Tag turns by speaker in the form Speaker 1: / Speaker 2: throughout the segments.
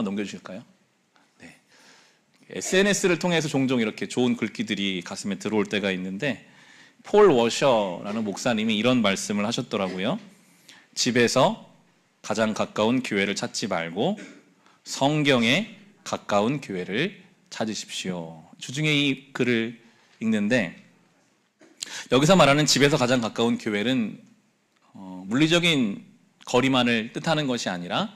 Speaker 1: 넘겨주실까요? 네. SNS를 통해서 종종 이렇게 좋은 글귀들이 가슴에 들어올 때가 있는데, 폴 워셔라는 목사님이 이런 말씀을 하셨더라고요. 집에서 가장 가까운 교회를 찾지 말고 성경에 가까운 교회를 찾으십시오. 주중에 이 글을 읽는데, 여기서 말하는 집에서 가장 가까운 교회는 물리적인 거리만을 뜻하는 것이 아니라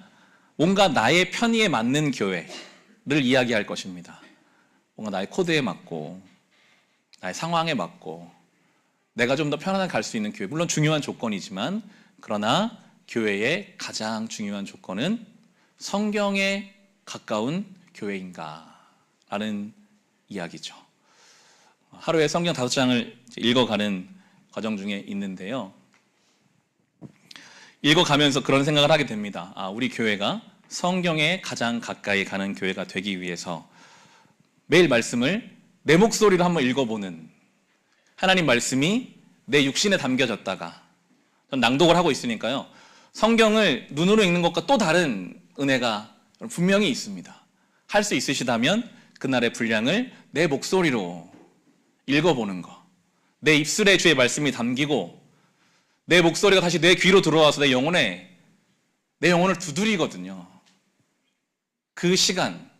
Speaker 1: 뭔가 나의 편의에 맞는 교회를 이야기할 것입니다. 뭔가 나의 코드에 맞고 나의 상황에 맞고 내가 좀 더 편안하게 갈 수 있는 교회, 물론 중요한 조건이지만, 그러나 교회의 가장 중요한 조건은 성경에 가까운 교회인가 라는 이야기죠. 하루에 성경 5장을 읽어가는 과정 중에 있는데요, 읽어가면서 그런 생각을 하게 됩니다. 우리 교회가 성경에 가장 가까이 가는 교회가 되기 위해서 매일 말씀을 내 목소리로 한번 읽어보는, 하나님 말씀이 내 육신에 담겨졌다가, 전 낭독을 하고 있으니까요, 성경을 눈으로 읽는 것과 또 다른 은혜가 분명히 있습니다. 할 수 있으시다면 그날의 분량을 내 목소리로 읽어보는 거, 내 입술에 주의 말씀이 담기고 내 목소리가 다시 내 귀로 들어와서 내 영혼을 두드리거든요. 그 시간,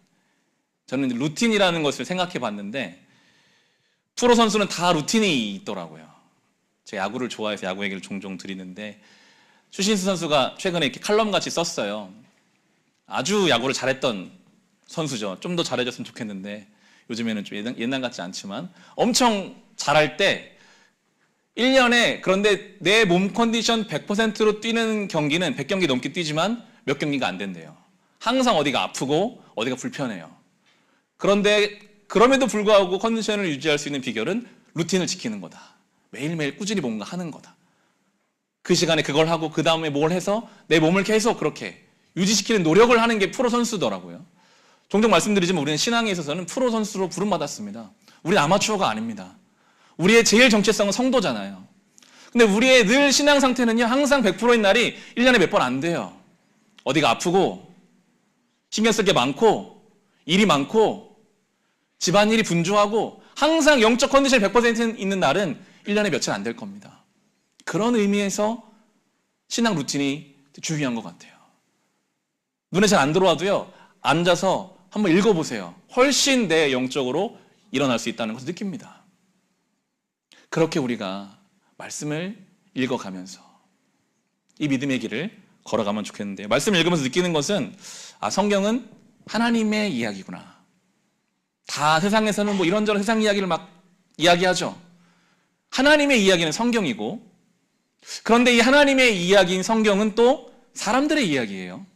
Speaker 1: 저는 루틴이라는 것을 생각해 봤는데, 프로 선수는 다 루틴이 있더라고요. 제가 야구를 좋아해서 야구 얘기를 종종 드리는데, 추신수 선수가 최근에 이렇게 칼럼같이 썼어요. 아주 야구를 잘했던 선수죠. 좀 더 잘해줬으면 좋겠는데, 요즘에는 좀 옛날 같지 않지만 엄청 잘할 때 1년에, 그런데 내 몸 컨디션 100%로 뛰는 경기는 100경기 넘게 뛰지만 몇 경기가 안 된대요. 항상 어디가 아프고 어디가 불편해요. 그런데 그럼에도 불구하고 컨디션을 유지할 수 있는 비결은 루틴을 지키는 거다. 매일매일 꾸준히 뭔가 하는 거다. 그 시간에 그걸 하고 그 다음에 뭘 해서 내 몸을 계속 그렇게 유지시키는 노력을 하는 게 프로 선수더라고요. 종종 말씀드리지만 우리는 신앙에 있어서는 프로 선수로 부름받았습니다. 우리는 아마추어가 아닙니다. 우리의 제일 정체성은 성도잖아요. 근데 우리의 늘 신앙 상태는요, 항상 100%인 날이 1년에 몇 번 안 돼요. 어디가 아프고 신경 쓸 게 많고 일이 많고 집안일이 분주하고 항상 영적 컨디션이 100% 있는 날은 1년에 며칠 안 될 겁니다. 그런 의미에서 신앙 루틴이 중요한 것 같아요. 눈에 잘 안 들어와도요, 앉아서 한번 읽어보세요. 훨씬 내 영적으로 일어날 수 있다는 것을 느낍니다. 그렇게 우리가 말씀을 읽어가면서 이 믿음의 길을 걸어가면 좋겠는데요, 말씀을 읽으면서 느끼는 것은, 성경은 하나님의 이야기구나. 다 세상에서는 뭐 이런저런 세상 이야기를 막 이야기하죠. 하나님의 이야기는 성경이고, 그런데 이 하나님의 이야기인 성경은 또 사람들의 이야기예요.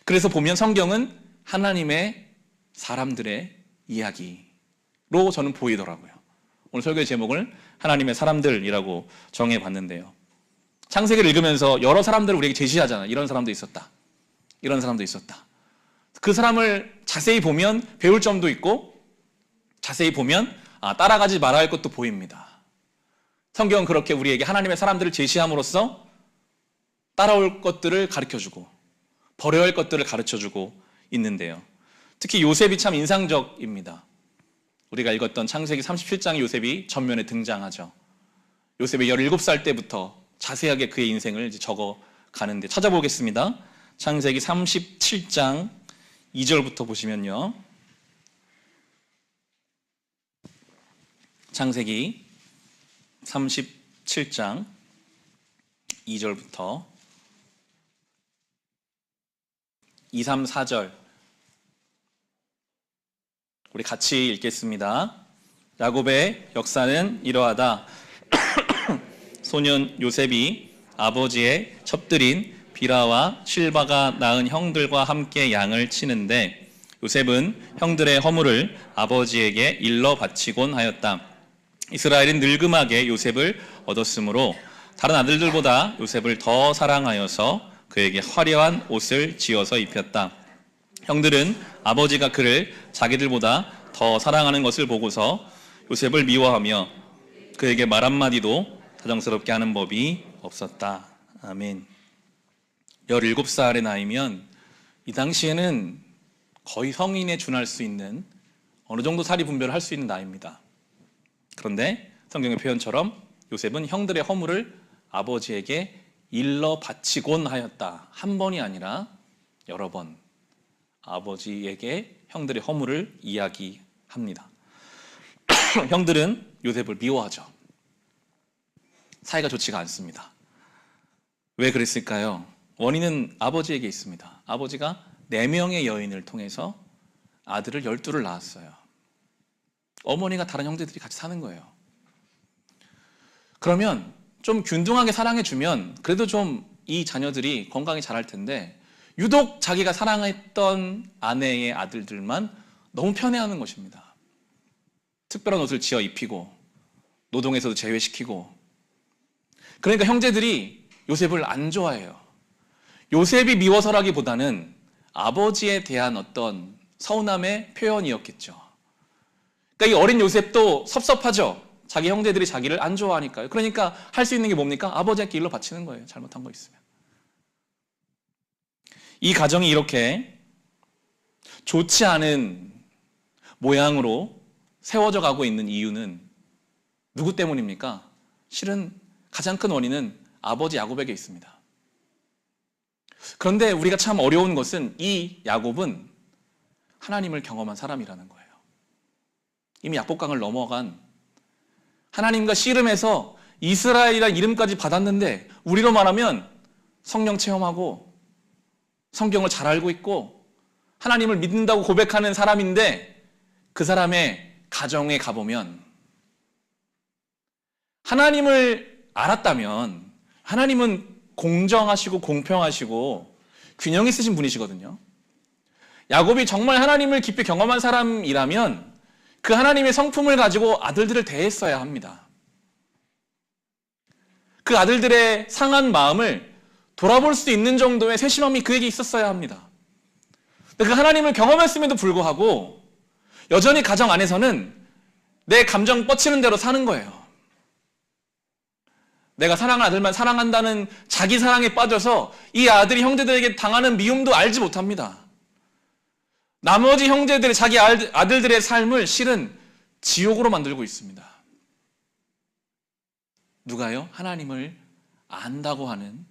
Speaker 1: 그래서 보면 성경은 하나님의 사람들의 이야기로 저는 보이더라고요. 오늘 설교의 제목을 하나님의 사람들이라고 정해봤는데요, 창세기를 읽으면서 여러 사람들을 우리에게 제시하잖아요. 이런 사람도 있었다, 이런 사람도 있었다. 그 사람을 자세히 보면 배울 점도 있고, 자세히 보면 따라가지 말아야 할 것도 보입니다. 성경은 그렇게 우리에게 하나님의 사람들을 제시함으로써 따라올 것들을 가르쳐주고 버려야 할 것들을 가르쳐주고 있는데요, 특히 요셉이 참 인상적입니다. 우리가 읽었던 창세기 37장의 요셉이 전면에 등장하죠. 요셉이 17살 때부터 자세하게 그의 인생을 적어 가는데, 찾아보겠습니다. 창세기 37장 2절부터 보시면요, 창세기 37장 2절부터 2, 3, 4절 우리 같이 읽겠습니다. 야곱의 역사는 이러하다. 소년 요셉이 아버지의 첩들인 비라와 실바가 낳은 형들과 함께 양을 치는데, 요셉은 형들의 허물을 아버지에게 일러 바치곤 하였다. 이스라엘은 늙음하게 요셉을 얻었으므로 다른 아들들보다 요셉을 더 사랑하여서 그에게 화려한 옷을 지어서 입혔다. 형들은 아버지가 그를 자기들보다 더 사랑하는 것을 보고서 요셉을 미워하며 그에게 말 한마디도 다정스럽게 하는 법이 없었다. 아멘. 17살의 나이면 이 당시에는 거의 성인에 준할 수 있는 어느 정도 사리 분별을 할 수 있는 나이입니다. 그런데 성경의 표현처럼 요셉은 형들의 허물을 아버지에게 일러 바치곤 하였다. 한 번이 아니라 여러 번 아버지에게 형들의 허물을 이야기합니다. 형들은 요셉을 미워하죠. 사이가 좋지가 않습니다. 왜 그랬을까요? 원인은 아버지에게 있습니다. 아버지가 4명의 여인을 통해서 아들을 12를 낳았어요. 어머니가 다른 형제들이 같이 사는 거예요. 그러면 좀 균등하게 사랑해주면 그래도 좀 이 자녀들이 건강히 자랄 텐데 유독 자기가 사랑했던 아내의 아들들만 너무 편애하는 것입니다. 특별한 옷을 지어 입히고 노동에서도 제외시키고, 그러니까 형제들이 요셉을 안 좋아해요. 요셉이 미워서라기보다는 아버지에 대한 어떤 서운함의 표현이었겠죠. 그러니까 이 어린 요셉도 섭섭하죠. 자기 형제들이 자기를 안 좋아하니까요. 그러니까 할 수 있는 게 뭡니까? 아버지에게 일러 바치는 거예요. 잘못한 거 있으면. 이 가정이 이렇게 좋지 않은 모양으로 세워져 가고 있는 이유는 누구 때문입니까? 실은 가장 큰 원인은 아버지 야곱에게 있습니다. 그런데 우리가 참 어려운 것은 이 야곱은 하나님을 경험한 사람이라는 거예요. 이미 약복강을 넘어간 하나님과 씨름해서 이스라엘이라는 이름까지 받았는데, 우리로 말하면 성령 체험하고 성경을 잘 알고 있고 하나님을 믿는다고 고백하는 사람인데, 그 사람의 가정에 가보면 하나님을 알았다면 하나님은 공정하시고 공평하시고 균형 있으신 분이시거든요. 야곱이 정말 하나님을 깊이 경험한 사람이라면 그 하나님의 성품을 가지고 아들들을 대했어야 합니다. 그 아들들의 상한 마음을 돌아볼 수 있는 정도의 세심함이 그에게 있었어야 합니다. 그 하나님을 경험했음에도 불구하고 여전히 가정 안에서는 내 감정 뻗치는 대로 사는 거예요. 내가 사랑하는 아들만 사랑한다는 자기 사랑에 빠져서 이 아들이 형제들에게 당하는 미움도 알지 못합니다. 나머지 형제들이 자기 아들들의 삶을 실은 지옥으로 만들고 있습니다. 누가요? 하나님을 안다고 하는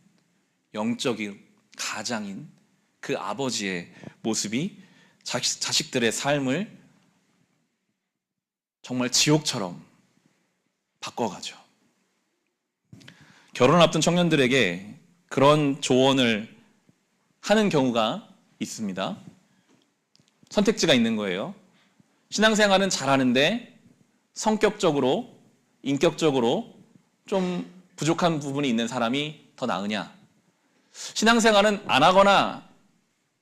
Speaker 1: 영적인 가장인 그 아버지의 모습이 자식들의 삶을 정말 지옥처럼 바꿔가죠. 결혼을 앞둔 청년들에게 그런 조언을 하는 경우가 있습니다. 선택지가 있는 거예요. 신앙생활은 잘하는데 성격적으로, 인격적으로 좀 부족한 부분이 있는 사람이 더 나으냐? 신앙생활은 안 하거나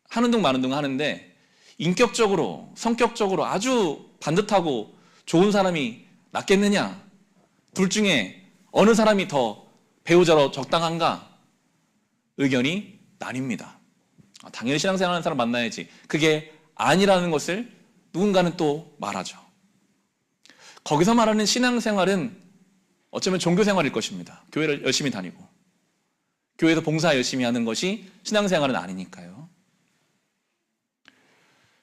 Speaker 1: 하는 둥 마는 둥 하는데 인격적으로, 성격적으로 아주 반듯하고 좋은 사람이 낫겠느냐? 둘 중에 어느 사람이 더 배우자로 적당한가? 의견이 나뉩니다. 당연히 신앙생활하는 사람 만나야지. 그게 아니라는 것을 누군가는 또 말하죠. 거기서 말하는 신앙생활은 어쩌면 종교생활일 것입니다. 교회를 열심히 다니고 교회에서 봉사 열심히 하는 것이 신앙생활은 아니니까요.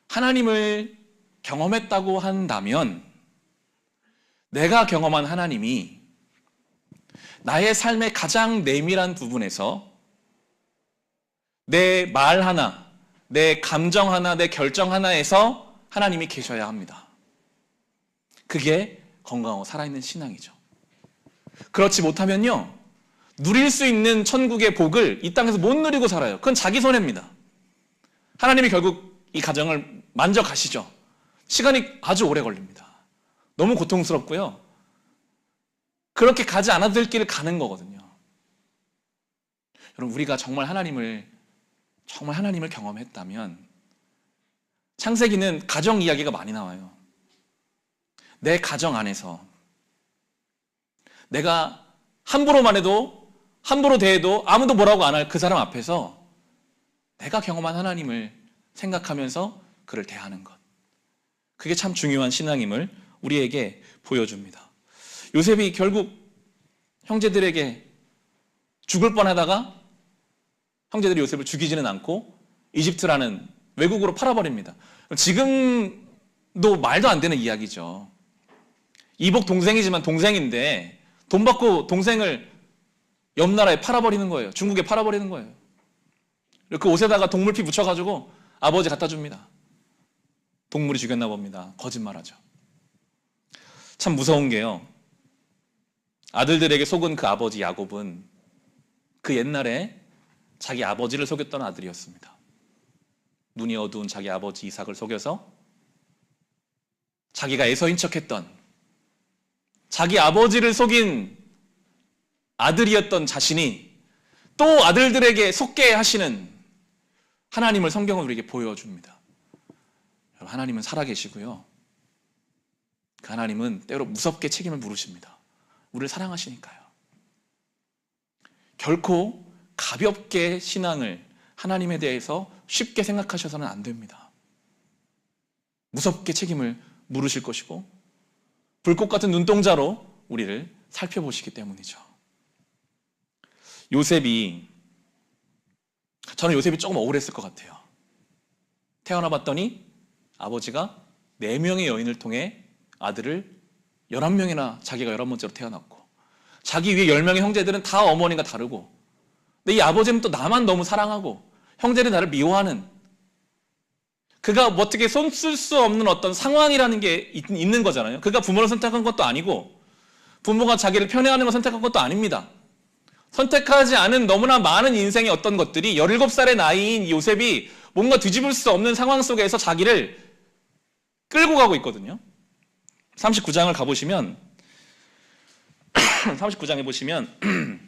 Speaker 1: 하나님을 경험했다고 한다면 내가 경험한 하나님이 나의 삶의 가장 내밀한 부분에서 내 말 하나, 내 감정 하나, 내 결정 하나에서 하나님이 계셔야 합니다. 그게 건강하고 살아있는 신앙이죠. 그렇지 못하면요, 누릴 수 있는 천국의 복을 이 땅에서 못 누리고 살아요. 그건 자기 손해입니다. 하나님이 결국 이 가정을 만져가시죠. 시간이 아주 오래 걸립니다. 너무 고통스럽고요. 그렇게 가지 않아도 될 길을 가는 거거든요. 여러분, 우리가 정말 하나님을 경험했다면, 창세기는 가정 이야기가 많이 나와요. 내 가정 안에서 내가 함부로 말해도, 함부로 대해도 아무도 뭐라고 안 할 그 사람 앞에서 내가 경험한 하나님을 생각하면서 그를 대하는 것, 그게 참 중요한 신앙임을 우리에게 보여줍니다. 요셉이 결국 형제들에게 죽을 뻔하다가 형제들이 요셉을 죽이지는 않고 이집트라는 외국으로 팔아버립니다. 지금도 말도 안 되는 이야기죠. 이복 동생이지만 동생인데 돈 받고 동생을 옆 나라에 팔아버리는 거예요. 중국에 팔아버리는 거예요. 그 옷에다가 동물피 묻혀가지고 아버지 갖다 줍니다. 동물이 죽였나 봅니다. 거짓말하죠. 참 무서운 게요. 아들들에게 속은 그 아버지 야곱은 그 옛날에 자기 아버지를 속였던 아들이었습니다. 눈이 어두운 자기 아버지 이삭을 속여서 자기가 에서인 척했던, 자기 아버지를 속인 아들이었던 자신이 또 아들들에게 속게 하시는 하나님을 성경은 우리에게 보여줍니다. 하나님은 살아계시고요. 그 하나님은 때로 무섭게 책임을 물으십니다. 우리를 사랑하시니까요. 결코 가볍게 신앙을 하나님에 대해서 쉽게 생각하셔서는 안 됩니다. 무섭게 책임을 물으실 것이고 불꽃 같은 눈동자로 우리를 살펴보시기 때문이죠. 저는 요셉이 조금 억울했을 것 같아요. 태어나 봤더니 아버지가 4명의 여인을 통해 아들을 11명이나 자기가 11번째로 태어났고 자기 위에 10명의 형제들은 다 어머니가 다르고 근데 이 아버지는 또 나만 너무 사랑하고 형제들이 나를 미워하는 그가 뭐 어떻게 손 쓸 수 없는 어떤 상황이라는 게 있는 거잖아요. 그가 부모를 선택한 것도 아니고 부모가 자기를 편애하는 걸 선택한 것도 아닙니다. 선택하지 않은 너무나 많은 인생의 어떤 것들이 17살의 나이인 요셉이 뭔가 뒤집을 수 없는 상황 속에서 자기를 끌고 가고 있거든요. 39장을 가보시면 39장에 보시면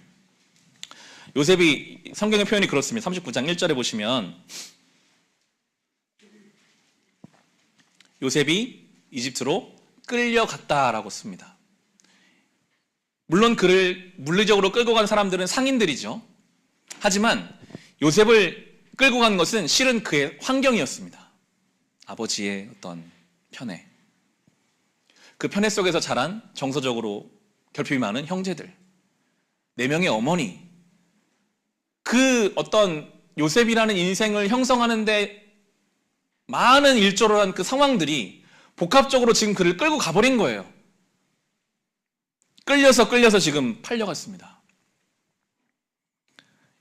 Speaker 1: 요셉이 성경의 표현이 그렇습니다. 39장 1절에 보시면 요셉이 이집트로 끌려갔다라고 씁니다. 물론 그를 물리적으로 끌고 간 사람들은 상인들이죠. 하지만 요셉을 끌고 간 것은 실은 그의 환경이었습니다. 아버지의 어떤 편애. 그 편애 속에서 자란 정서적으로 결핍이 많은 형제들. 4명의 어머니. 그 어떤 요셉이라는 인생을 형성하는데 많은 일조를 한 그 상황들이 복합적으로 지금 그를 끌고 가버린 거예요. 끌려서 지금 팔려갔습니다.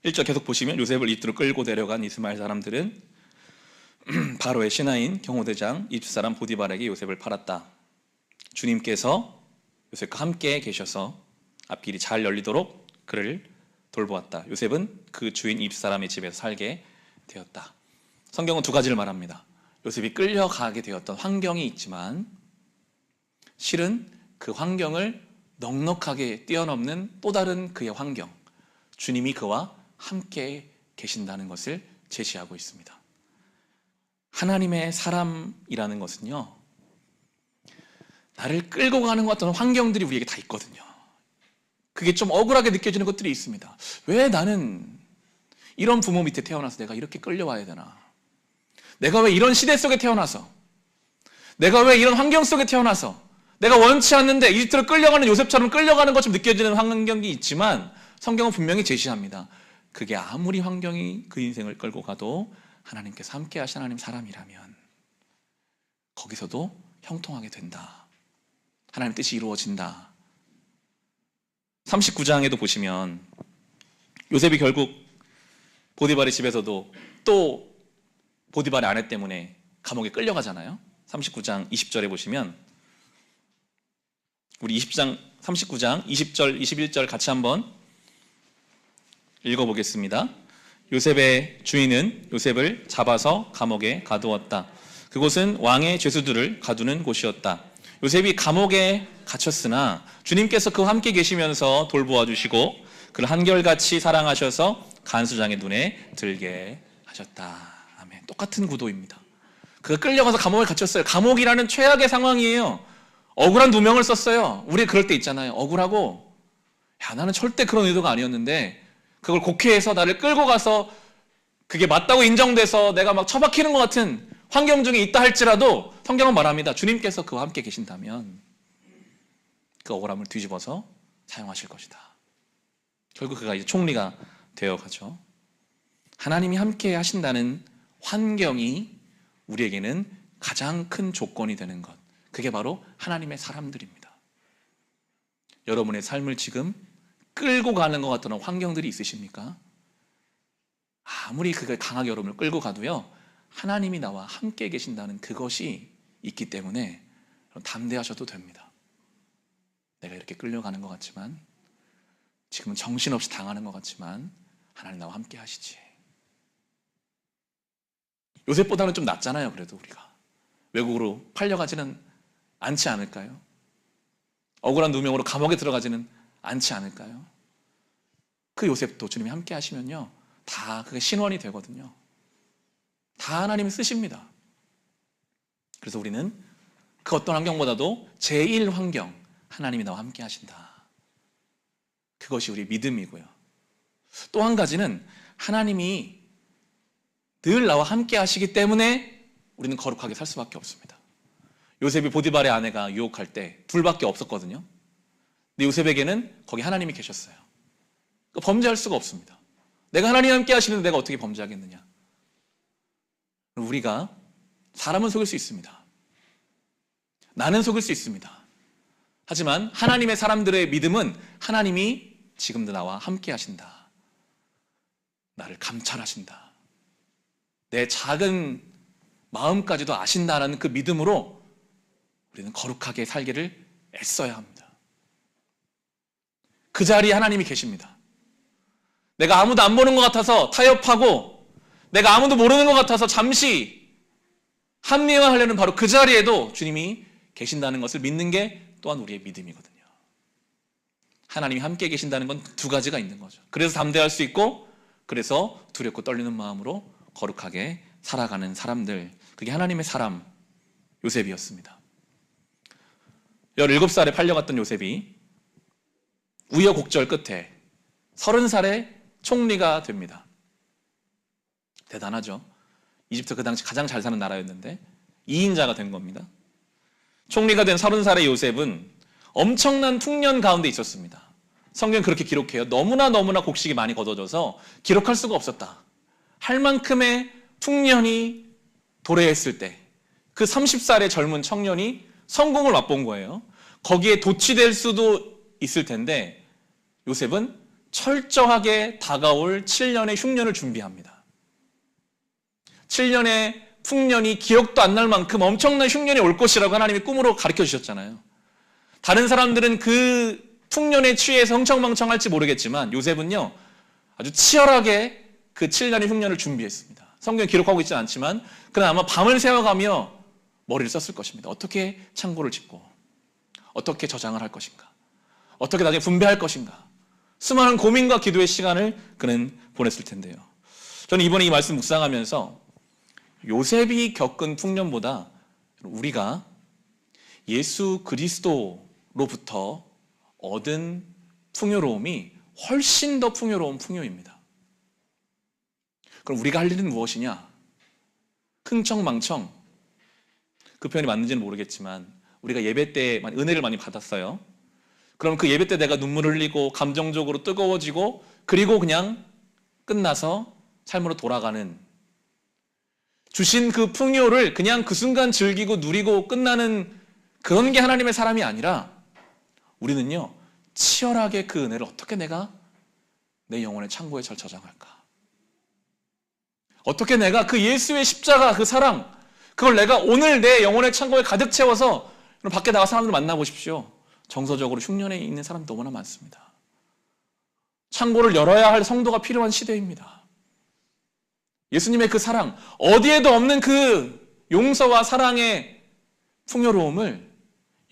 Speaker 1: 1절 계속 보시면 요셉을 이집트로 끌고 데려간 이스마엘 사람들은 바로의 신하인 경호대장 이집트 사람 보디발에게 요셉을 팔았다. 주님께서 요셉과 함께 계셔서 앞길이 잘 열리도록 그를 돌보았다. 요셉은 그 주인 이집트 사람의 집에서 살게 되었다. 성경은 2가지를 말합니다. 요셉이 끌려가게 되었던 환경이 있지만 실은 그 환경을 넉넉하게 뛰어넘는 또 다른 그의 환경, 주님이 그와 함께 계신다는 것을 제시하고 있습니다. 하나님의 사람이라는 것은요, 나를 끌고 가는 것 같은 환경들이 우리에게 다 있거든요. 그게 좀 억울하게 느껴지는 것들이 있습니다. 왜 나는 이런 부모 밑에 태어나서 내가 이렇게 끌려와야 되나? 내가 왜 이런 시대 속에 태어나서, 내가 왜 이런 환경 속에 태어나서 내가 원치 않는데 이집트로 끌려가는 요셉처럼 끌려가는 것처럼 느껴지는 환경이 있지만 성경은 분명히 제시합니다. 그게 아무리 환경이 그 인생을 끌고 가도 하나님께서 함께 하신 하나님 사람이라면 거기서도 형통하게 된다. 하나님 뜻이 이루어진다. 39장에도 보시면 요셉이 결국 보디발의 집에서도 또 보디발의 아내 때문에 감옥에 끌려가잖아요. 39장 20절에 보시면 우리 39장 20절 21절 같이 한번 읽어보겠습니다. 요셉의 주인은 요셉을 잡아서 감옥에 가두었다. 그곳은 왕의 죄수들을 가두는 곳이었다. 요셉이 감옥에 갇혔으나 주님께서 그와 함께 계시면서 돌보아 주시고 그를 한결같이 사랑하셔서 간수장의 눈에 들게 하셨다. 아멘. 똑같은 구도입니다. 그가 끌려가서 감옥에 갇혔어요. 감옥이라는 최악의 상황이에요. 억울한 누명을 썼어요. 우리 그럴 때 있잖아요. 억울하고 나는 절대 그런 의도가 아니었는데 그걸 곡해해서 나를 끌고 가서 그게 맞다고 인정돼서 내가 막 처박히는 것 같은 환경 중에 있다 할지라도 성경은 말합니다. 주님께서 그와 함께 계신다면 그 억울함을 뒤집어서 사용하실 것이다. 결국 그가 이제 총리가 되어가죠. 하나님이 함께 하신다는 환경이 우리에게는 가장 큰 조건이 되는 것, 그게 바로 하나님의 사람들입니다. 여러분의 삶을 지금 끌고 가는 것 같은 환경들이 있으십니까? 아무리 그게 강하게 여러분을 끌고 가도요, 하나님이 나와 함께 계신다는 그것이 있기 때문에 담대하셔도 됩니다. 내가 이렇게 끌려가는 것 같지만, 지금은 정신없이 당하는 것 같지만 하나님 나와 함께 하시지. 요셉보다는 좀 낫잖아요. 그래도 우리가 외국으로 팔려가지는 않지 않을까요? 억울한 누명으로 감옥에 들어가지는 않지 않을까요? 그 요셉도 주님이 함께 하시면요, 다 그게 신원이 되거든요. 다 하나님이 쓰십니다. 그래서 우리는 그 어떤 환경보다도 제1 환경, 하나님이 나와 함께 하신다. 그것이 우리 믿음이고요. 또 한 가지는 하나님이 늘 나와 함께 하시기 때문에 우리는 거룩하게 살 수밖에 없습니다. 요셉이 보디발의 아내가 유혹할 때 둘밖에 없었거든요. 근데 요셉에게는 거기 하나님이 계셨어요. 범죄할 수가 없습니다. 내가 하나님 함께 하시는데 내가 어떻게 범죄하겠느냐. 우리가 사람은 속일 수 있습니다. 나는 속일 수 있습니다. 하지만 하나님의 사람들의 믿음은 하나님이 지금도 나와 함께 하신다. 나를 감찰하신다. 내 작은 마음까지도 아신다라는 그 믿음으로 우리는 거룩하게 살기를 애써야 합니다. 그 자리에 하나님이 계십니다. 내가 아무도 안 보는 것 같아서 타협하고, 내가 아무도 모르는 것 같아서 잠시 합리화하려는 바로 그 자리에도 주님이 계신다는 것을 믿는 게 또한 우리의 믿음이거든요. 하나님이 함께 계신다는 건 두 가지가 있는 거죠. 그래서 담대할 수 있고, 그래서 두렵고 떨리는 마음으로 거룩하게 살아가는 사람들, 그게 하나님의 사람 요셉이었습니다. 17살에 팔려갔던 요셉이 우여곡절 끝에 30살에 총리가 됩니다. 대단하죠. 이집트 그 당시 가장 잘 사는 나라였는데 2인자가 된 겁니다. 총리가 된 30살의 요셉은 엄청난 풍년 가운데 있었습니다. 성경은 그렇게 기록해요. 너무나 곡식이 많이 거둬져서 기록할 수가 없었다. 할 만큼의 풍년이 도래했을 때 그 30살의 젊은 청년이 성공을 맛본 거예요. 거기에 도취될 수도 있을 텐데 요셉은 철저하게 다가올 7년의 흉년을 준비합니다. 7년의 풍년이 기억도 안 날 만큼 엄청난 흉년이 올 것이라고 하나님이 꿈으로 가르쳐 주셨잖아요. 다른 사람들은 그 풍년에 취해서 흥청망청할지 모르겠지만 요셉은요, 아주 치열하게 그 7년의 흉년을 준비했습니다. 성경에 기록하고 있지는 않지만 그러나 아마 밤을 새워가며 머리를 썼을 것입니다. 어떻게 창고를 짓고, 어떻게 저장을 할 것인가, 어떻게 나중에 분배할 것인가, 수많은 고민과 기도의 시간을 그는 보냈을 텐데요. 저는 이번에 이 말씀 묵상하면서 요셉이 겪은 풍년보다 우리가 예수 그리스도로부터 얻은 풍요로움이 훨씬 더 풍요로운 풍요입니다. 그럼 우리가 할 일은 무엇이냐? 흥청망청, 그 표현이 맞는지는 모르겠지만 우리가 예배 때 은혜를 많이 받았어요. 그럼 그 예배 때 내가 눈물을 흘리고 감정적으로 뜨거워지고 그리고 그냥 끝나서 삶으로 돌아가는, 주신 그 풍요를 그냥 그 순간 즐기고 누리고 끝나는 그런 게 하나님의 사람이 아니라 우리는요, 치열하게 그 은혜를 어떻게 내가 내 영혼의 창고에 잘 저장할까? 어떻게 내가 그 예수의 십자가, 그 사랑, 그걸 내가 오늘 내 영혼의 창고에 가득 채워서, 밖에 나가 사람들 만나보십시오. 정서적으로 흉년에 있는 사람이 너무나 많습니다. 창고를 열어야 할 성도가 필요한 시대입니다. 예수님의 그 사랑, 어디에도 없는 그 용서와 사랑의 풍요로움을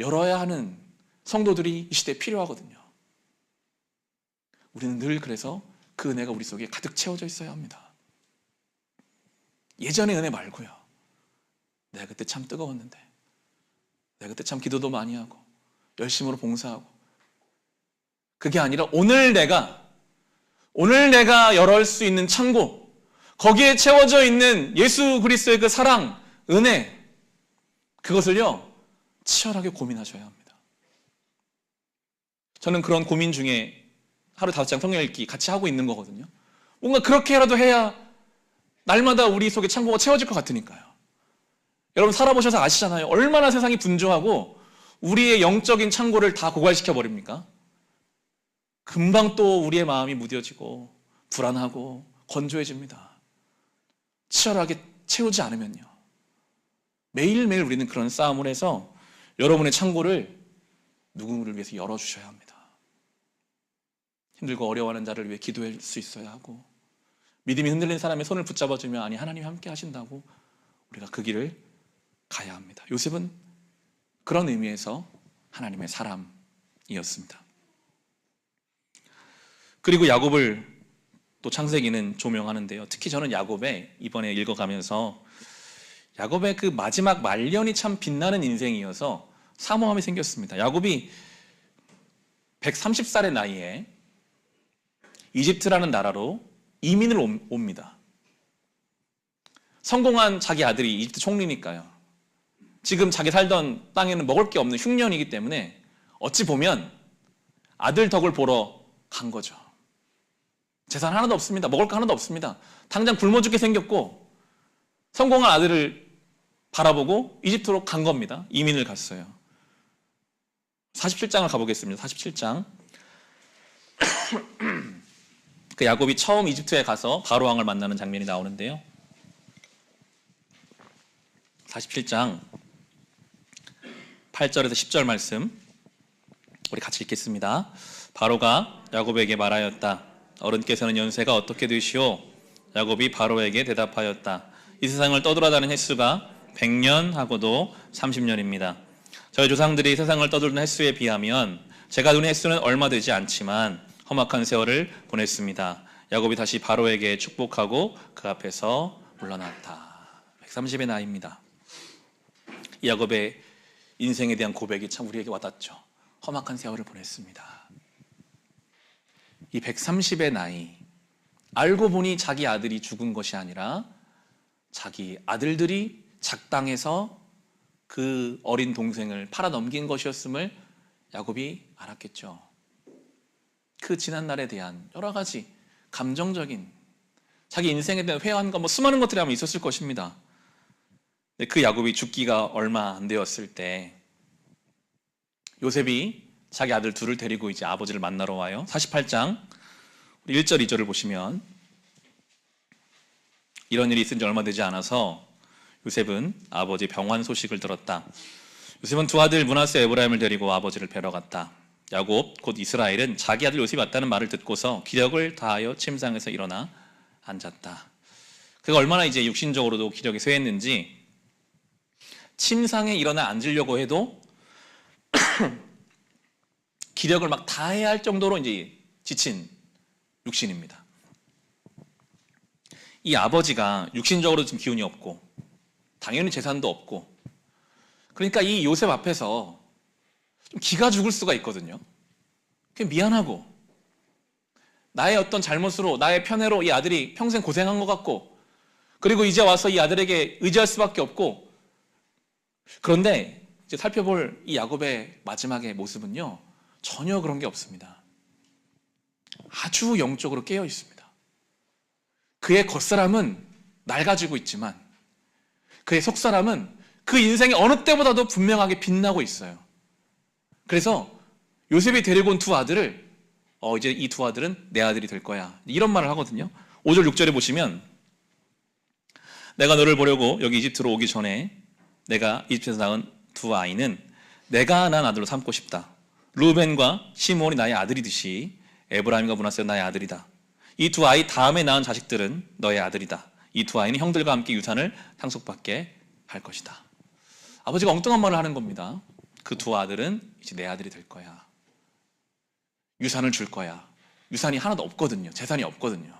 Speaker 1: 열어야 하는 성도들이 이 시대에 필요하거든요. 우리는 늘 그래서 그 은혜가 우리 속에 가득 채워져 있어야 합니다. 예전의 은혜 말고요. 내가 그때 참 뜨거웠는데, 내가 그때 참 기도도 많이 하고 열심으로 봉사하고, 그게 아니라 오늘 내가 열을 수 있는 창고, 거기에 채워져 있는 예수 그리스도의 그 사랑, 은혜, 그것을요 치열하게 고민하셔야 합니다. 저는 그런 고민 중에 하루 5장 성경 읽기 같이 하고 있는 거거든요. 뭔가 그렇게라도 해야 날마다 우리 속에 창고가 채워질 것 같으니까요. 여러분 살아보셔서 아시잖아요. 얼마나 세상이 분주하고 우리의 영적인 창고를 다 고갈시켜 버립니까? 금방 또 우리의 마음이 무뎌지고 불안하고 건조해집니다. 치열하게 채우지 않으면요. 매일매일 우리는 그런 싸움을 해서 여러분의 창고를 누구를 위해서 열어주셔야 합니다. 힘들고 어려워하는 자를 위해 기도할 수 있어야 하고, 믿음이 흔들린 사람의 손을 붙잡아주며 아니 하나님이 함께 하신다고 우리가 그 길을 가야 합니다. 요셉은 그런 의미에서 하나님의 사람이었습니다. 그리고 야곱을 또 창세기는 조명하는데요. 특히 저는 야곱의 이번에 읽어가면서 야곱의 그 마지막 말년이 참 빛나는 인생이어서 사모함이 생겼습니다. 야곱이 130살의 나이에 이집트라는 나라로 이민을 옵니다. 성공한 자기 아들이 이집트 총리니까요. 지금 자기 살던 땅에는 먹을 게 없는 흉년이기 때문에 어찌 보면 아들 덕을 보러 간 거죠. 재산 하나도 없습니다. 먹을 거 하나도 없습니다. 당장 굶어 죽게 생겼고 성공한 아들을 바라보고 이집트로 간 겁니다. 이민을 갔어요. 47장을 가보겠습니다. 47장. 그 야곱이 처음 이집트에 가서 바로 왕을 만나는 장면이 나오는데요. 47장 8절에서 10절 말씀 우리 같이 읽겠습니다. 바로가 야곱에게 말하였다. 어른께서는 연세가 어떻게 되시오? 야곱이 바로에게 대답하였다. 이 세상을 떠돌아다니는 횟수가 100년 하고도 30년입니다. 저희 조상들이 세상을 떠돌던 횟수에 비하면 제가 눈의 횟수는 얼마 되지 않지만 험악한 세월을 보냈습니다. 야곱이 다시 바로에게 축복하고 그 앞에서 물러났다. 130의 나이입니다. 이 야곱의 인생에 대한 고백이 참 우리에게 와닿죠. 험악한 세월을 보냈습니다. 이 130의 나이, 알고 보니 자기 아들이 죽은 것이 아니라 자기 아들들이 작당해서 그 어린 동생을 팔아넘긴 것이었음을 야곱이 알았겠죠. 그 지난날에 대한 여러 가지 감정적인 자기 인생에 대한 회한과 수많은 것들이 아마 있었을 것입니다. 그 야곱이 죽기가 얼마 안 되었을 때 요셉이 자기 아들 둘을 데리고 이제 아버지를 만나러 와요. 48장 1절 2절을 보시면 이런 일이 있은 지 얼마 되지 않아서 요셉은 아버지 병환 소식을 들었다. 요셉은 두 아들 므낫세 에브라임을 데리고 아버지를 뵈러 갔다. 야곱 곧 이스라엘은 자기 아들 요셉이 왔다는 말을 듣고서 기력을 다하여 침상에서 일어나 앉았다. 그가 얼마나 이제 육신적으로도 기력이 쇠했는지 침상에 일어나 앉으려고 해도 기력을 막 다해야 할 정도로 이제 지친 육신입니다. 이 아버지가 육신적으로 지금 기운이 없고 당연히 재산도 없고 그러니까 이 요셉 앞에서 좀 기가 죽을 수가 있거든요. 그게 미안하고 나의 어떤 잘못으로 나의 편애로 이 아들이 평생 고생한 것 같고 그리고 이제 와서 이 아들에게 의지할 수밖에 없고 그런데 이제 살펴볼 이 야곱의 마지막의 모습은요 전혀 그런 게 없습니다. 아주 영적으로 깨어 있습니다. 그의 겉사람은 낡아지고 있지만 그의 속사람은 그 인생의 어느 때보다도 분명하게 빛나고 있어요. 그래서 요셉이 데리고 온 두 아들을 이제 이 두 아들은 내 아들이 될 거야 이런 말을 하거든요. 5절 6절에 보시면 내가 너를 보려고 여기 이집트로 오기 전에 내가 이집트에서 낳은 두 아이는 내가 낳은 아들로 삼고 싶다. 루벤과 시므온이 나의 아들이듯이 에브라임과 므낫세가 나의 아들이다. 이 두 아이 다음에 낳은 자식들은 너의 아들이다. 이 두 아이는 형들과 함께 유산을 상속받게 할 것이다. 아버지가 엉뚱한 말을 하는 겁니다. 그 두 아들은 이제 내 아들이 될 거야. 유산을 줄 거야. 유산이 하나도 없거든요. 재산이 없거든요.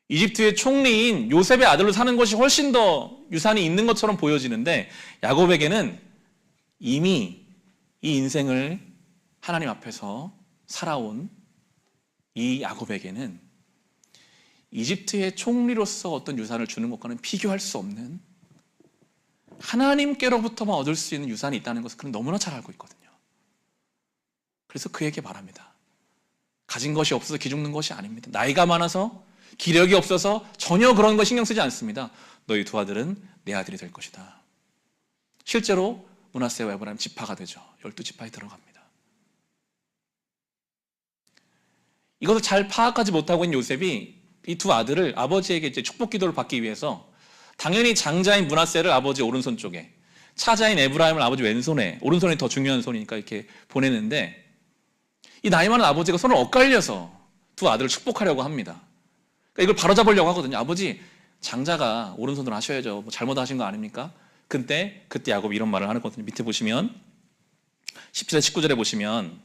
Speaker 1: 이집트의 총리인 요셉의 아들로 사는 것이 훨씬 더 유산이 있는 것처럼 보여지는데 야곱에게는 이미 이 인생을 하나님 앞에서 살아온 이 야곱에게는 이집트의 총리로서 어떤 유산을 주는 것과는 비교할 수 없는 하나님께로부터만 얻을 수 있는 유산이 있다는 것을 그는 너무나 잘 알고 있거든요. 그래서 그에게 말합니다. 가진 것이 없어서 기죽는 것이 아닙니다. 나이가 많아서 기력이 없어서 전혀 그런 거 신경 쓰지 않습니다. 너희 두 아들은 내 아들이 될 것이다. 실제로 므낫세와 에브라임 지파가 되죠. 12지파에 들어갑니다. 이것을 잘 파악하지 못하고 있는 요셉이 이 두 아들을 아버지에게 이제 축복 기도를 받기 위해서 당연히 장자인 므낫세를 아버지 오른손 쪽에, 차자인 에브라임을 아버지 왼손에, 오른손이 더 중요한 손이니까 이렇게 보내는데, 이 나이 많은 아버지가 손을 엇갈려서 두 아들을 축복하려고 합니다. 그러니까 이걸 바로잡으려고 하거든요. 아버지, 장자가 오른손으로 하셔야죠. 뭐 잘못하신 거 아닙니까? 그때 야곱이 이런 말을 하는 거거든요. 밑에 보시면 17절 19절에 보시면,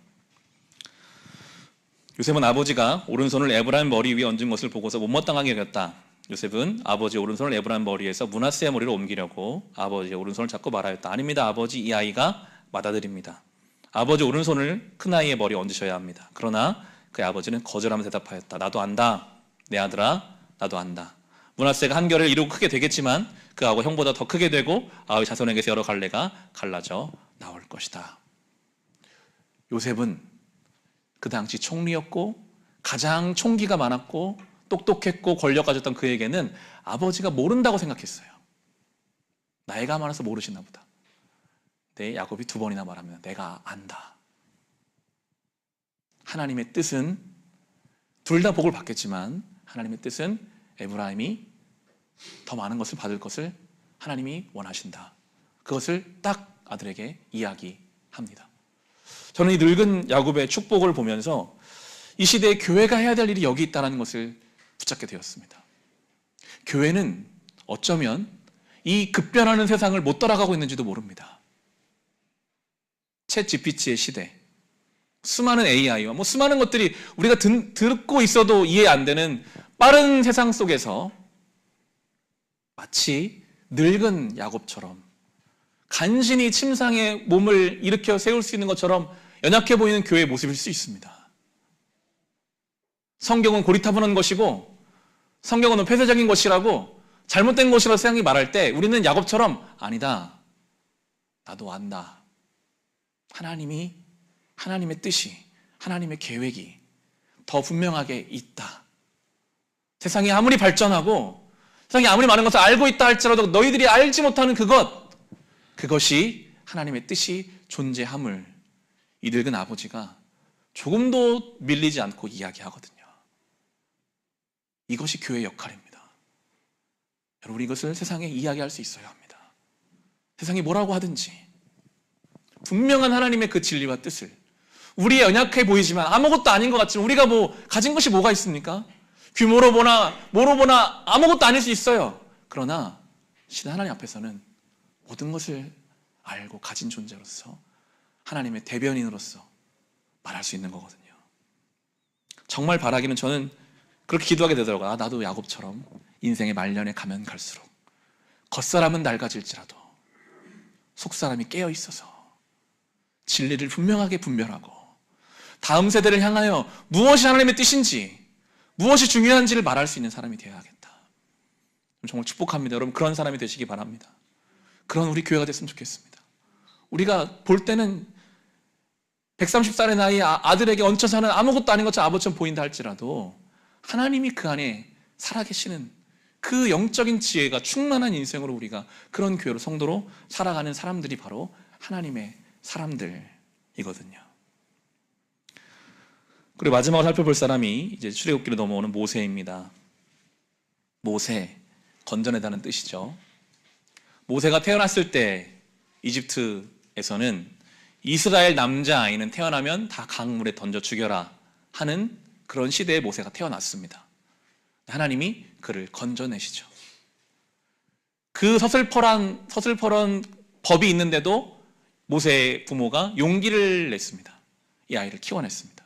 Speaker 1: 요셉은 아버지가 오른손을 에브라임 머리 위에 얹은 것을 보고서 못마땅하게 여겼다. 요셉은 아버지 오른손을 에브라임 머리에서 므낫세의 머리로 옮기려고 아버지의 오른손을 잡고 말하였다. 아닙니다, 아버지, 이 아이가 맏아들입니다. 아버지 오른손을 큰아이의 머리에 얹으셔야 합니다. 그러나 그의 아버지는 거절하며 대답하였다. 나도 안다. 내 아들아, 나도 안다. 므낫세가 한결을 이루고 크게 되겠지만 그하고 형보다 더 크게 되고 아의 자손에게서 여러 갈래가 갈라져 나올 것이다. 요셉은 그 당시 총리였고 가장 총기가 많았고 똑똑했고 권력 가졌던 그에게는 아버지가 모른다고 생각했어요. 나이가 많아서 모르시나 보다. 근데 야곱이 두 번이나 말합니다. 내가 안다. 하나님의 뜻은 둘 다 복을 받겠지만 하나님의 뜻은 에브라임이 더 많은 것을 받을 것을 하나님이 원하신다. 그것을 딱 아들에게 이야기합니다. 저는 이 늙은 야곱의 축복을 보면서 이 시대에 교회가 해야 될 일이 여기 있다는 것을 붙잡게 되었습니다. 교회는 어쩌면 이 급변하는 세상을 못 따라가고 있는지도 모릅니다. 챗 GPT의 시대, 수많은 AI와 수많은 것들이 우리가 듣고 있어도 이해 안 되는 빠른 세상 속에서 마치 늙은 야곱처럼 간신히 침상에 몸을 일으켜 세울 수 있는 것처럼 연약해 보이는 교회의 모습일 수 있습니다. 성경은 고리타분한 것이고 성경은 폐쇄적인 것이라고 잘못된 것이라고 세상이 말할 때 우리는 야곱처럼 아니다. 나도 안다. 하나님의 뜻이, 하나님의 계획이 더 분명하게 있다. 세상이 아무리 발전하고 세상이 아무리 많은 것을 알고 있다 할지라도 너희들이 알지 못하는 그것이 하나님의 뜻이 존재함을 이 늙은 아버지가 조금도 밀리지 않고 이야기하거든요. 이것이 교회의 역할입니다. 여러분, 이것을 세상에 이야기할 수 있어야 합니다. 세상이 뭐라고 하든지 분명한 하나님의 그 진리와 뜻을, 우리의 연약해 보이지만 아무것도 아닌 것 같지만 우리가 가진 것이 뭐가 있습니까? 규모로 보나 뭐로 보나 아무것도 아닐 수 있어요. 그러나 신의 하나님 앞에서는 모든 것을 알고 가진 존재로서 하나님의 대변인으로서 말할 수 있는 거거든요. 정말 바라기는 저는 그렇게 기도하게 되더라고요. 나도 야곱처럼 인생의 말년에 가면 갈수록 겉사람은 낡아질지라도 속사람이 깨어있어서 진리를 분명하게 분별하고 다음 세대를 향하여 무엇이 하나님의 뜻인지, 무엇이 중요한지를 말할 수 있는 사람이 되어야겠다. 정말 축복합니다. 여러분, 그런 사람이 되시기 바랍니다. 그런 우리 교회가 됐으면 좋겠습니다. 우리가 볼 때는 130살의 나이 아들에게 얹혀 사는 아무것도 아닌 것처럼 아버지처럼 보인다 할지라도 하나님이 그 안에 살아계시는 그 영적인 지혜가 충만한 인생으로 우리가 그런 교회로, 성도로 살아가는 사람들이 바로 하나님의 사람들이거든요. 그리고 마지막으로 살펴볼 사람이 이제 출애굽기로 넘어오는 모세입니다. 모세, 건져내다는 뜻이죠. 모세가 태어났을 때 이집트에서는 이스라엘 남자아이는 태어나면 다 강물에 던져 죽여라 하는 그런 시대에 모세가 태어났습니다. 하나님이 그를 건져내시죠. 그 서슬퍼런 법이 있는데도 모세의 부모가 용기를 냈습니다. 이 아이를 키워냈습니다.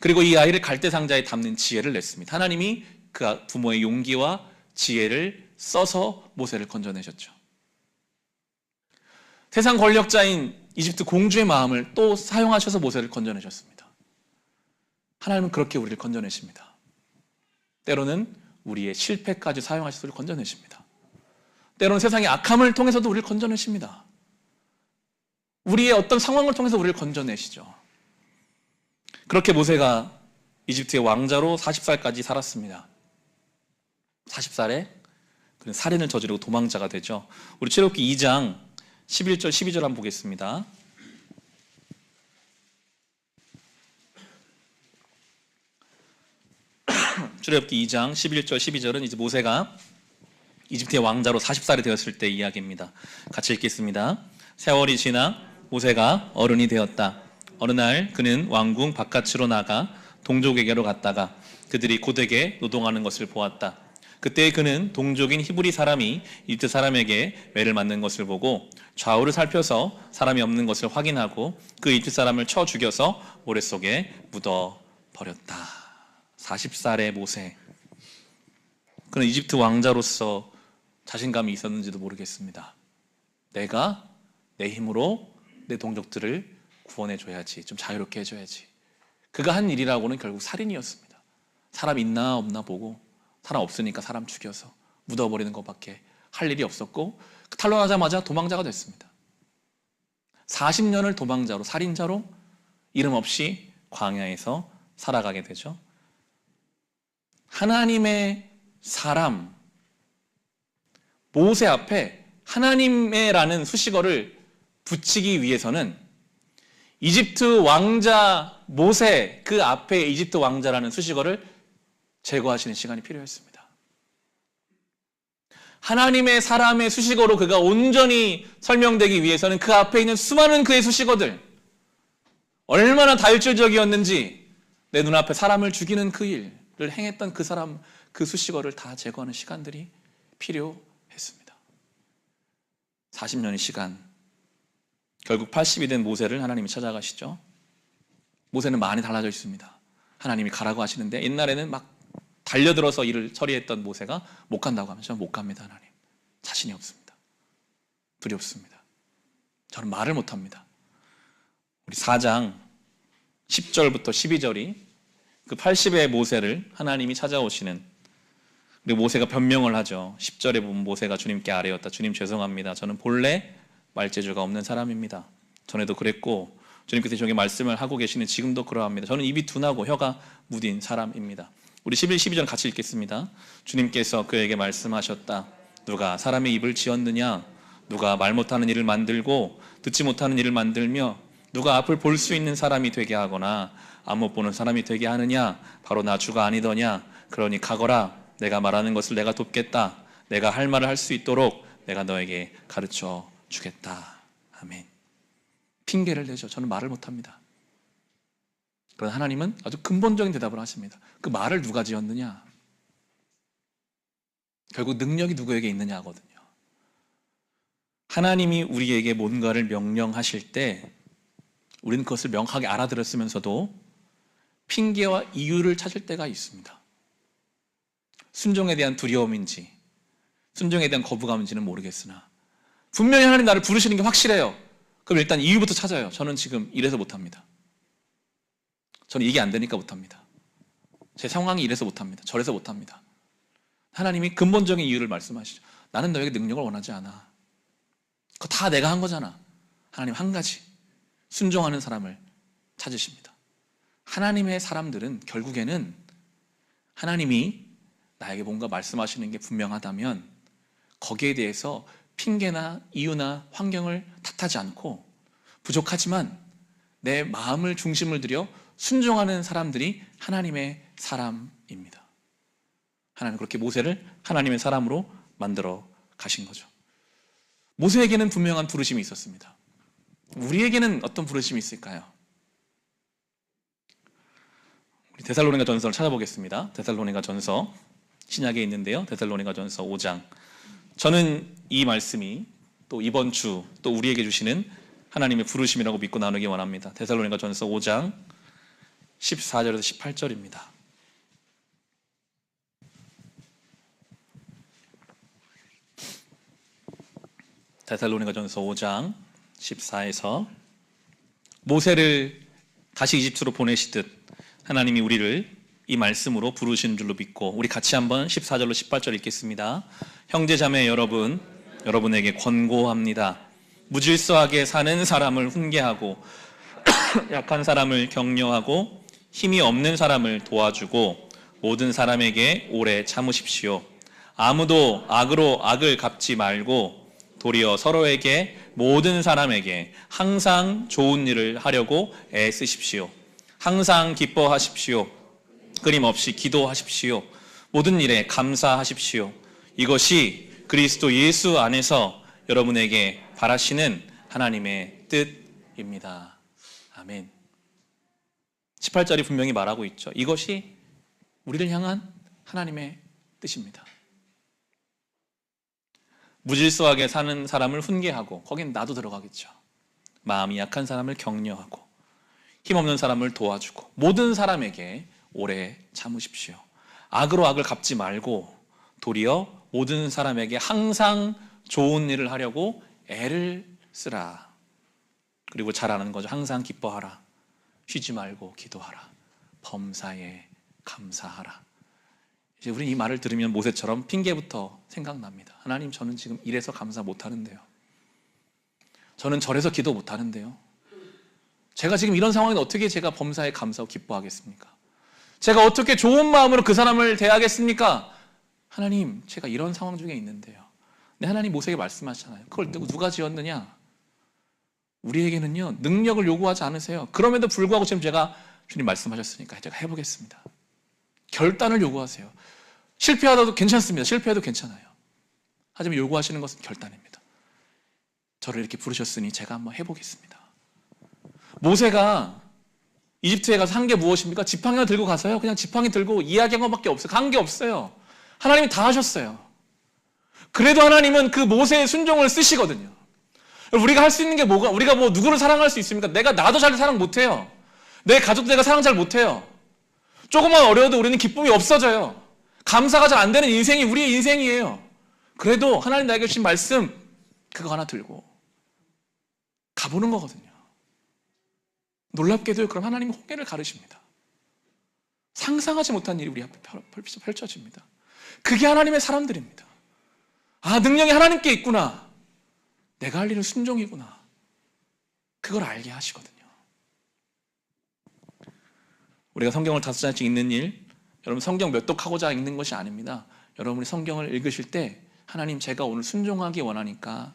Speaker 1: 그리고 이 아이를 갈대상자에 담는 지혜를 냈습니다. 하나님이 그 부모의 용기와 지혜를 써서 모세를 건져내셨죠. 세상 권력자인 이집트 공주의 마음을 또 사용하셔서 모세를 건져내셨습니다. 하나님은 그렇게 우리를 건져내십니다. 때로는 우리의 실패까지 사용하셔서 우리를 건져내십니다. 때로는 세상의 악함을 통해서도 우리를 건져내십니다. 우리의 어떤 상황을 통해서 우리를 건져내시죠. 그렇게 모세가 이집트의 왕자로 40살까지 살았습니다. 40살에 그는 살인을 저지르고 도망자가 되죠. 우리 출애굽기 2장 11절 12절 한번 보겠습니다. 출애굽기 2장 11절 12절은 이제 모세가 이집트의 왕자로 40살이 되었을 때 이야기입니다. 같이 읽겠습니다. 세월이 지나 모세가 어른이 되었다. 어느 날 그는 왕궁 바깥으로 나가 동족에게로 갔다가 그들이 고되게 노동하는 것을 보았다. 그때 그는 동족인 히브리 사람이 이집트 사람에게 매를 맞는 것을 보고 좌우를 살펴서 사람이 없는 것을 확인하고 그 이집트 사람을 쳐 죽여서 모래 속에 묻어 버렸다. 40살의 모세. 그는 이집트 왕자로서 자신감이 있었는지도 모르겠습니다. 내가 내 힘으로 내 동족들을 구원해 줘야지, 좀 자유롭게 해줘야지. 그가 한 일이라고는 결국 살인이었습니다. 사람 있나 없나 보고 사람 없으니까 사람 죽여서 묻어버리는 것밖에 할 일이 없었고 탄로나자마자 도망자가 됐습니다. 40년을 도망자로, 살인자로 이름 없이 광야에서 살아가게 되죠. 하나님의 사람, 모세 앞에 하나님의라는 수식어를 붙이기 위해서는 이집트 왕자 모세, 그 앞에 이집트 왕자라는 수식어를 제거하시는 시간이 필요했습니다. 하나님의 사람의 수식어로 그가 온전히 설명되기 위해서는 그 앞에 있는 수많은 그의 수식어들, 얼마나 다혈질적이었는지 내 눈앞에 사람을 죽이는 그 일을 행했던 그 사람, 그 수식어를 다 제거하는 시간들이 필요했습니다. 40년의 시간, 결국 80이 된 모세를 하나님이 찾아가시죠. 모세는 많이 달라져 있습니다. 하나님이 가라고 하시는데 옛날에는 막 달려들어서 일을 처리했던 모세가 못 간다고 하면 저는 못 갑니다. 하나님, 자신이 없습니다. 두렵습니다. 저는 말을 못합니다. 우리 4장 10절부터 12절이 그 80의 모세를 하나님이 찾아오시는, 그리고 모세가 변명을 하죠. 10절에 보면 모세가 주님께 아뢰었다. 주님 죄송합니다. 저는 본래 말재주가 없는 사람입니다. 전에도 그랬고 주님께서 저에게 말씀을 하고 계시는 지금도 그러합니다. 저는 입이 둔하고 혀가 무딘 사람입니다. 우리 11, 12절 같이 읽겠습니다. 주님께서 그에게 말씀하셨다. 누가 사람의 입을 지었느냐? 누가 말 못하는 일을 만들고 듣지 못하는 일을 만들며 누가 앞을 볼 수 있는 사람이 되게 하거나 앞 못 보는 사람이 되게 하느냐? 바로 나 주가 아니더냐? 그러니 가거라. 내가 말하는 것을 내가 돕겠다. 내가 할 말을 할 수 있도록 내가 너에게 가르쳐 주겠다. 아멘. 핑계를 대죠. 저는 말을 못합니다. 그러나 하나님은 아주 근본적인 대답을 하십니다. 그 말을 누가 지었느냐? 결국 능력이 누구에게 있느냐 하거든요. 하나님이 우리에게 뭔가를 명령하실 때 우리는 그것을 명확하게 알아들었으면서도 핑계와 이유를 찾을 때가 있습니다. 순종에 대한 두려움인지 순종에 대한 거부감인지는 모르겠으나 분명히 하나님 나를 부르시는 게 확실해요. 그럼 일단 이유부터 찾아요. 저는 지금 이래서 못합니다. 저는 이게 안 되니까 못합니다. 제 상황이 이래서 못합니다. 저래서 못합니다. 하나님이 근본적인 이유를 말씀하시죠. 나는 너에게 능력을 원하지 않아. 그거 다 내가 한 거잖아. 하나님 한 가지, 순종하는 사람을 찾으십니다. 하나님의 사람들은 결국에는 하나님이 나에게 뭔가 말씀하시는 게 분명하다면 거기에 대해서 핑계나 이유나 환경을 탓하지 않고 부족하지만 내 마음을 중심을 들여 순종하는 사람들이 하나님의 사람입니다. 하나님 그렇게 모세를 하나님의 사람으로 만들어 가신 거죠. 모세에게는 분명한 부르심이 있었습니다. 우리에게는 어떤 부르심이 있을까요? 우리 데살로니가 전서를 찾아보겠습니다. 데살로니가 전서 신약에 있는데요. 데살로니가 전서 5장. 저는 이 말씀이 또 이번 주 또 우리에게 주시는 하나님의 부르심이라고 믿고 나누기 원합니다. 데살로니가 전서 5장 14절에서 18절입니다. 데살로니가 전서 5장 14에서 모세를 다시 이집트로 보내시듯 하나님이 우리를 이 말씀으로 부르시는 줄로 믿고 우리 같이 한번 14절로 18절 읽겠습니다. 형제자매 여러분, 여러분에게 권고합니다. 무질서하게 사는 사람을 훈계하고 약한 사람을 격려하고 힘이 없는 사람을 도와주고 모든 사람에게 오래 참으십시오. 아무도 악으로 악을 갚지 말고 도리어 서로에게 모든 사람에게 항상 좋은 일을 하려고 애쓰십시오. 항상 기뻐하십시오. 끊임없이 기도하십시오. 모든 일에 감사하십시오. 이것이 그리스도 예수 안에서 여러분에게 바라시는 하나님의 뜻입니다. 아멘. 18절이 분명히 말하고 있죠. 이것이 우리를 향한 하나님의 뜻입니다. 무질서하게 사는 사람을 훈계하고, 거긴 나도 들어가겠죠. 마음이 약한 사람을 격려하고, 힘없는 사람을 도와주고, 모든 사람에게 오래 참으십시오. 악으로 악을 갚지 말고 도리어 모든 사람에게 항상 좋은 일을 하려고 애를 쓰라. 그리고 잘하는 거죠. 항상 기뻐하라. 쉬지 말고 기도하라. 범사에 감사하라. 이제 우리는 이 말을 들으면 모세처럼 핑계부터 생각납니다. 하나님, 저는 지금 이래서 감사 못하는데요. 저는 저래서 기도 못하는데요. 제가 지금 이런 상황인데 어떻게 제가 범사에 감사하고 기뻐하겠습니까? 제가 어떻게 좋은 마음으로 그 사람을 대하겠습니까? 하나님, 제가 이런 상황 중에 있는데요. 근데 하나님 모세에게 말씀하시잖아요. 그걸 누가 지었느냐? 우리에게는요, 능력을 요구하지 않으세요. 그럼에도 불구하고 지금 제가 주님 말씀하셨으니까 제가 해보겠습니다. 결단을 요구하세요. 실패하다도 괜찮습니다. 실패해도 괜찮아요. 하지만 요구하시는 것은 결단입니다. 저를 이렇게 부르셨으니 제가 한번 해보겠습니다. 모세가 이집트에 가서 한 게 무엇입니까? 지팡이만 들고 가서요. 그냥 지팡이 들고 이야기한 것밖에 없어요. 간 게 없어요. 하나님이 다 하셨어요. 그래도 하나님은 그 모세의 순종을 쓰시거든요. 우리가 할 수 있는 게 뭐가, 우리가 뭐 누구를 사랑할 수 있습니까? 나도 잘 사랑 못해요. 내 가족도 내가 사랑 잘 못해요. 조금만 어려워도 우리는 기쁨이 없어져요. 감사가 잘 안 되는 인생이 우리의 인생이에요. 그래도 하나님 나에게 주신 말씀, 그거 하나 들고 가보는 거거든요. 놀랍게도 그럼 하나님이 홍해를 가르십니다. 상상하지 못한 일이 우리 앞에 펼쳐집니다. 그게 하나님의 사람들입니다. 아, 능력이 하나님께 있구나. 내가 할 일은 순종이구나. 그걸 알게 하시거든요. 우리가 성경을 5장씩 읽는 일, 여러분 성경 몇 독하고자 읽는 것이 아닙니다. 여러분이 성경을 읽으실 때 하나님, 제가 오늘 순종하기 원하니까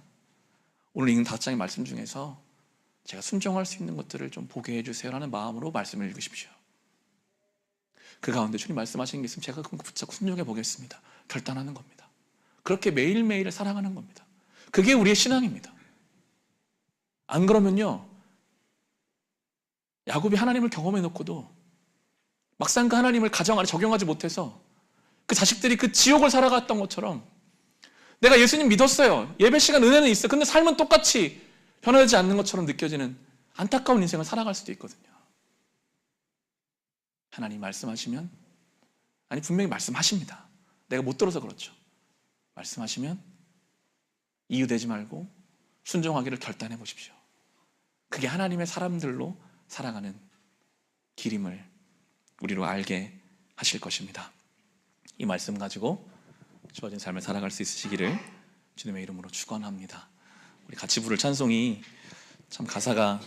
Speaker 1: 오늘 읽는 5장의 말씀 중에서 제가 순종할 수 있는 것들을 좀 보게 해주세요 라는 마음으로 말씀을 읽으십시오. 그 가운데 주님 말씀하시는 게 있으면 제가 그거 붙잡고 순종해 보겠습니다. 결단하는 겁니다. 그렇게 매일매일을 살아가는 겁니다. 그게 우리의 신앙입니다. 안 그러면요, 야곱이 하나님을 경험해 놓고도 막상 그 하나님을 가정 안에 적용하지 못해서 그 자식들이 그 지옥을 살아갔던 것처럼, 내가 예수님 믿었어요. 예배 시간 은혜는 있어요. 근데 삶은 똑같이 변하지 않는 것처럼 느껴지는 안타까운 인생을 살아갈 수도 있거든요. 하나님 말씀하시면, 아니 분명히 말씀하십니다. 내가 못 들어서 그렇죠. 말씀하시면 이유되지 말고 순종하기를 결단해 보십시오. 그게 하나님의 사람들로 살아가는 길임을 우리로 알게 하실 것입니다. 이 말씀 가지고 주어진 삶을 살아갈 수 있으시기를 주님의 이름으로 축원합니다. 우리 같이 부를 찬송이 참 가사가